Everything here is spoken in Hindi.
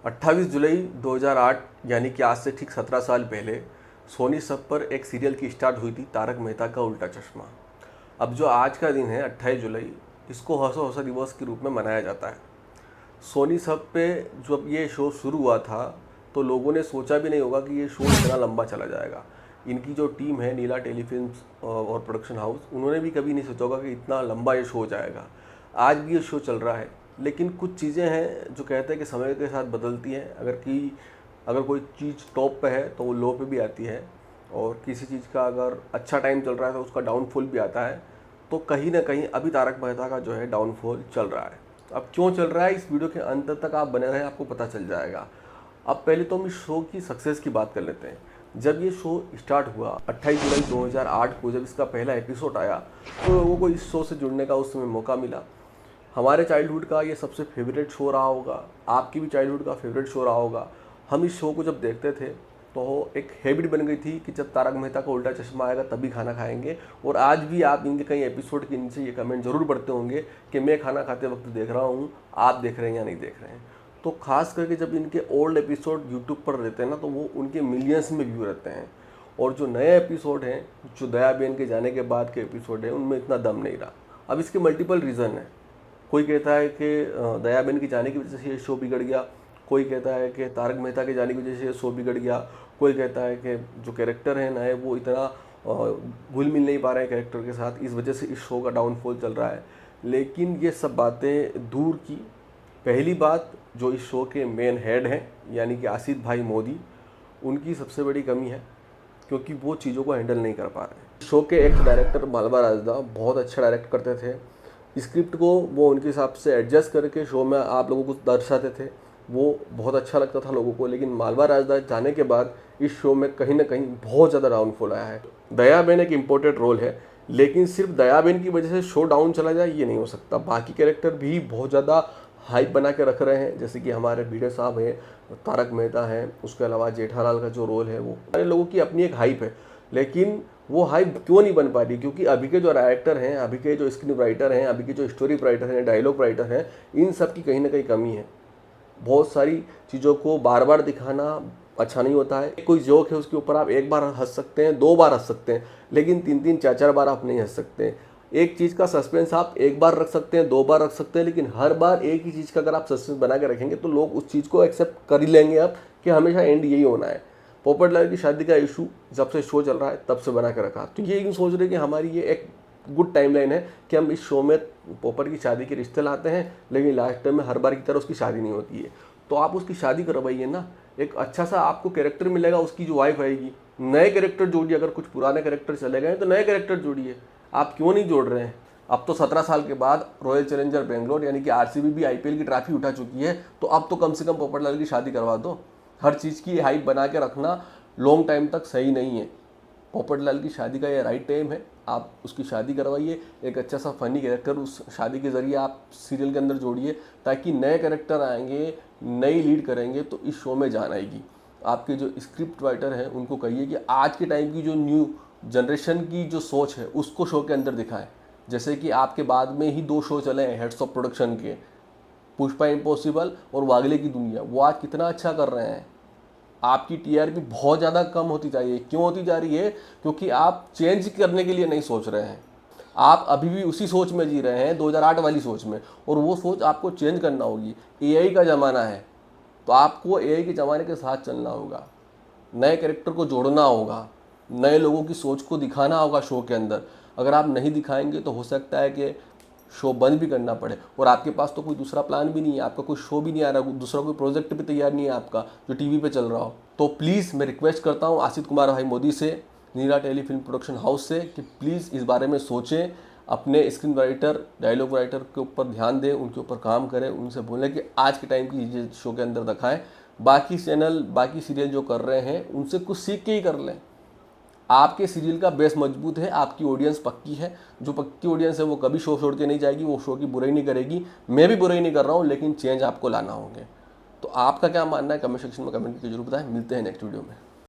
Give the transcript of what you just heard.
28 जुलाई 2008 यानी कि आज से ठीक 17 साल पहले सोनी सब पर एक सीरियल की स्टार्ट हुई थी, तारक मेहता का उल्टा चश्मा। अब जो आज का दिन है 28 जुलाई, इसको हंसो हंसो दिवस के रूप में मनाया जाता है। सोनी सब पे जब ये शो शुरू हुआ था तो लोगों ने सोचा भी नहीं होगा कि ये शो इतना लंबा चला जाएगा। इनकी जो टीम है नीला टेलीफिल्म्स और प्रोडक्शन हाउस, उन्होंने भी कभी नहीं सोचा होगा कि इतना लंबा ये शो जाएगा। आज भी ये शो चल रहा है, लेकिन कुछ चीज़ें हैं जो कहते हैं कि समय के साथ बदलती हैं। अगर कोई चीज़ टॉप पे है तो वो लो पे भी आती है, और किसी चीज़ का अगर अच्छा टाइम चल रहा है तो उसका डाउनफॉल भी आता है। तो कहीं ना कहीं अभी तारक मेहता का जो है डाउनफॉल चल रहा है। अब क्यों चल रहा है, इस वीडियो के अंत तक आप बने रहें, आपको पता चल जाएगा। अब पहले तो हम इस शो की सक्सेस की बात कर लेते हैं। जब ये शो स्टार्ट हुआ 28 जुलाई 2008 को, जब इसका पहला एपिसोड आया तो लोगों को इस शो से जुड़ने का उस समय मौका मिला। हमारे चाइल्डहुड का ये सबसे फेवरेट शो रहा होगा, आपकी भी चाइल्डहुड का फेवरेट शो रहा होगा। हम इस शो को जब देखते थे तो एक हैबिट बन गई थी कि जब तारक मेहता का उल्टा चश्मा आएगा तभी खाना खाएंगे। और आज भी आप इनके कई एपिसोड के नीचे ये कमेंट जरूर पढ़ते होंगे कि मैं खाना खाते वक्त देख रहा हूँ, आप देख रहे हैं या नहीं देख रहे हैं। तो खास करके जब इनके ओल्ड एपिसोड यूट्यूब पर रहते हैं ना, तो वो उनके मिलियंस में व्यू रहते हैं। और जो नए एपिसोड हैं, जो दया बेन के जाने के बाद के एपिसोड हैं, उनमें इतना दम नहीं रहा। अब इसके मल्टीपल रीज़न हैं। कोई कहता है कि दया बेन के जाने की वजह से ये शो बिगड़ गया, कोई कहता है कि तारक मेहता के जाने की वजह से ये शो बिगड़ गया, कोई कहता है कि जो कैरेक्टर हैं नए वो इतना घुल मिल नहीं पा रहे हैं कैरेक्टर के साथ, इस वजह से इस शो का डाउनफॉल चल रहा है। लेकिन ये सब बातें दूर की। पहली बात, जो इस शो के मेन हेड हैं यानी कि आसिफ भाई मोदी, उनकी सबसे बड़ी कमी है क्योंकि वो चीज़ों को हैंडल नहीं कर पा रहे। शो के एक डायरेक्टर मालवा राजदा बहुत अच्छा डायरेक्ट करते थे। स्क्रिप्ट को वो उनके हिसाब से एडजस्ट करके शो में आप लोगों को दर्शाते थे, वो बहुत अच्छा लगता था लोगों को। लेकिन मालवा राजदा जाने के बाद इस शो में कहीं ना कहीं बहुत ज़्यादा डाउनफॉल आया है। दया बेन एक इम्पोर्टेंट रोल है, लेकिन सिर्फ दया बेन की वजह से शो डाउन चला जाए ये नहीं हो सकता। बाकी कैरेक्टर भी बहुत ज़्यादा हाइप बना के रख रहे हैं, जैसे कि हमारे भिड़े साहब हैं, तारक मेहता हैं, उसके अलावा जेठालाल का जो रोल है वो सारे लोगों की अपनी एक हाइप है। लेकिन वो हाइप क्यों नहीं बन पा रही? क्योंकि अभी के जो राइटर हैं, अभी के जो स्क्रिप्ट राइटर हैं, अभी के जो स्टोरी राइटर हैं, डायलॉग राइटर हैं, इन सब की कहीं ना कहीं कमी है। बहुत सारी चीज़ों को बार बार दिखाना अच्छा नहीं होता है। कोई जोक है उसके ऊपर आप एक बार हंस सकते हैं, दो बार हंस सकते हैं, लेकिन तीन तीन चार चार बार आप नहीं हंस सकते। एक चीज़ का सस्पेंस आप एक बार रख सकते हैं, दो बार रख सकते हैं, लेकिन हर बार एक ही चीज़ का अगर आप सस्पेंस बना के रखेंगे तो लोग उस चीज़ को एक्सेप्ट कर ही लेंगे अब कि हमेशा एंड यही होना है। पोपट लाल की शादी का इशू जब से शो चल रहा है तब से बना के रखा, तो ये यूँ सोच रहे कि हमारी ये एक गुड टाइमलाइन है कि हम इस शो में पोपट की शादी के रिश्ते लाते हैं, लेकिन लास्ट टाइम में हर बार की तरह उसकी शादी नहीं होती है। तो आप उसकी शादी करवाइए ना, एक अच्छा सा आपको कैरेक्टर मिलेगा, उसकी जो वाइफ आएगी, नए कैरेक्टर जोड़िए। अगर कुछ पुराने कैरेक्टर चले गए तो नए कैरेक्टर जोड़िए, आप क्यों नहीं जोड़ रहे हैं? अब तो 17 साल के बाद रॉयल चैलेंजर बेंगलोर यानी कि आरसीबी भी आईपीएल की ट्रॉफी उठा चुकी है, तो अब तो कम से कम पोपटलाल की शादी करवा दो। हर चीज़ की हाइप बना के रखना लॉन्ग टाइम तक सही नहीं है। पोपटलाल की शादी का ये राइट टाइम है, आप उसकी शादी करवाइए। एक अच्छा सा फनी कैरेक्टर उस शादी के ज़रिए आप सीरियल के अंदर जोड़िए, ताकि नए कैरेक्टर आएंगे, नई लीड करेंगे तो इस शो में जान आएगी। आपके जो स्क्रिप्ट राइटर हैं उनको कहिए कि आज के टाइम की जो न्यू जनरेशन की जो सोच है उसको शो के अंदर दिखाएं। जैसे कि आपके बाद में ही 2 शो चले हैं हेड्स ऑफ प्रोडक्शन के, पुष्पा इम्पॉसिबल और वागले की दुनिया, वो आज कितना अच्छा कर रहे हैं। आपकी टीआरपी बहुत ज़्यादा कम होती जा रही है। क्यों होती जा रही है? क्योंकि आप चेंज करने के लिए नहीं सोच रहे हैं। आप अभी भी उसी सोच में जी रहे हैं, 2008 वाली सोच में, और वो सोच आपको चेंज करना होगी। एआई का ज़माना है, तो आपको एआई के ज़माने के साथ चलना होगा, नए कैरेक्टर को जोड़ना होगा, नए लोगों की सोच को दिखाना होगा शो के अंदर। अगर आप नहीं दिखाएंगे तो हो सकता है कि शो बंद भी करना पड़े, और आपके पास तो कोई दूसरा प्लान भी नहीं है, आपका कोई शो भी नहीं आ रहा, दूसरा कोई प्रोजेक्ट भी तैयार नहीं है आपका जो टीवी पे चल रहा हो। तो प्लीज़ मैं रिक्वेस्ट करता हूँ आसिफ कुमार भाई मोदी से, नीला टेलीफिल्म प्रोडक्शन हाउस से, कि प्लीज़ इस बारे में सोचें, अपने स्क्रीन राइटर, डायलॉग राइटर के ऊपर ध्यान दें, उनके ऊपर काम करें, उनसे बोलें कि आज के टाइम की चीज़ें शो के अंदर दिखाएं। बाकी चैनल, बाकी सीरियल जो कर रहे हैं उनसे कुछ सीख के ही कर लें। आपके सीरियल का बेस मजबूत है, आपकी ऑडियंस पक्की है। जो पक्की ऑडियंस है वो कभी शो छोड़ के नहीं जाएगी, वो शो की बुराई नहीं करेगी। मैं भी बुराई नहीं कर रहा हूँ, लेकिन चेंज आपको लाना होंगे। तो आपका क्या मानना है कमेंट सेक्शन में कमेंट करके जरूर बताएं। मिलते हैं नेक्स्ट वीडियो में।